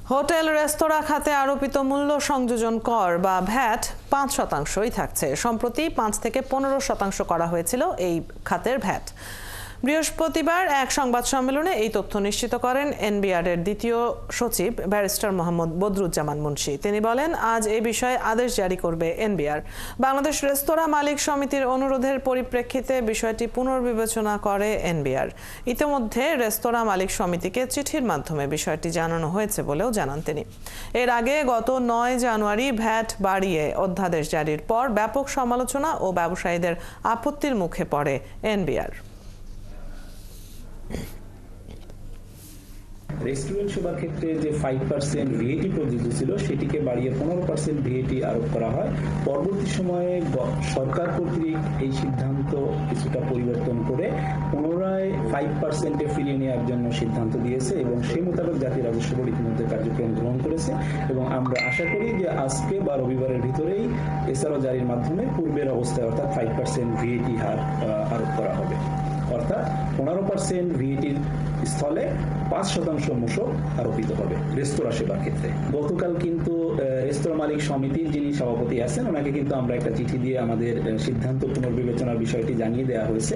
Hotel রেস্তোরাঁ খাতে আরোপিত মূল্য সংযোজন কর বা ভ্যাট ৫%ই থাকছে। সম্প্রতি ৫ থেকে ১৫% করা হয়েছিল এই খাতের ভ্যাট। বৃহস্পতিবার এক সংবাদ সম্মেলনে এই তথ্য নিশ্চিত করেন এনবিআর-এর দ্বিতীয় সচিব ব্যারিস্টার মোহাম্মদ বদরুজ্জামান মুন্সী। তিনি বলেন, আজ এ বিষয়ে আদেশ জারি করবে এনবিআর। বাংলাদেশ রেস্তোরাঁ মালিক সমিতির অনুরোধের পরিপ্রেক্ষিতে বিষয়টি পুনর্বিবেচনা করে এনবিআর। ইতিমধ্যে রেস্তোরাঁ মালিক সমিতিকে চিঠির মাধ্যমে বিষয়টি জানানো হয়েছে বলেও জানান তিনি। এর আগে গত ৯ জানুয়ারি ভ্যাট বাড়িয়ে অধ্যাদেশ জারির পর ব্যাপক সমালোচনা ও ব্যবসায়ীদের আপত্তির মুখে পড়ে এনবিআর। রেস্টুরেন্ট সেবার ক্ষেত্রে যে 5% ভিএটি প্রযোজ্য ছিল সেটিকে বাড়িয়ে 15% ভিএটি আরোপ করা হয়। পরবর্তী সময়ে সরকার কর্তৃক এই সিদ্ধান্ত কিছুটা পরিবর্তন করে পুনরায় 5%-এ ফিরিয়ে নেওয়ার জন্য সিদ্ধান্ত দিয়েছে এবং সেই মোতাবেক জাতীয় রাজস্ব বোর্ড ইতিমধ্যে কার্যক্রম গ্রহণ করেছে এবং আমরা আশা করি যে আজকে বা রবিবারের ভিতরেই এসআরও জারির মাধ্যমে পূর্বের অবস্থায় অর্থাৎ 5% ভিএটি হার আরোপ করা হবে। অর্থাৎ 15% ভিএটির স্থলে 5% মূসক আরোপিত হবে রেস্তোরাঁ সেবার ক্ষেত্রে। গতকাল কিন্তু রেস্তোরাঁ মালিক সমিতির যিনি সভাপতি আছেন ওনাকে কিন্তু আমরা একটা চিঠি দিয়ে আমাদের সিদ্ধান্ত পুনর্বিবেচনার বিষয়টি জানিয়ে দেওয়া হয়েছে।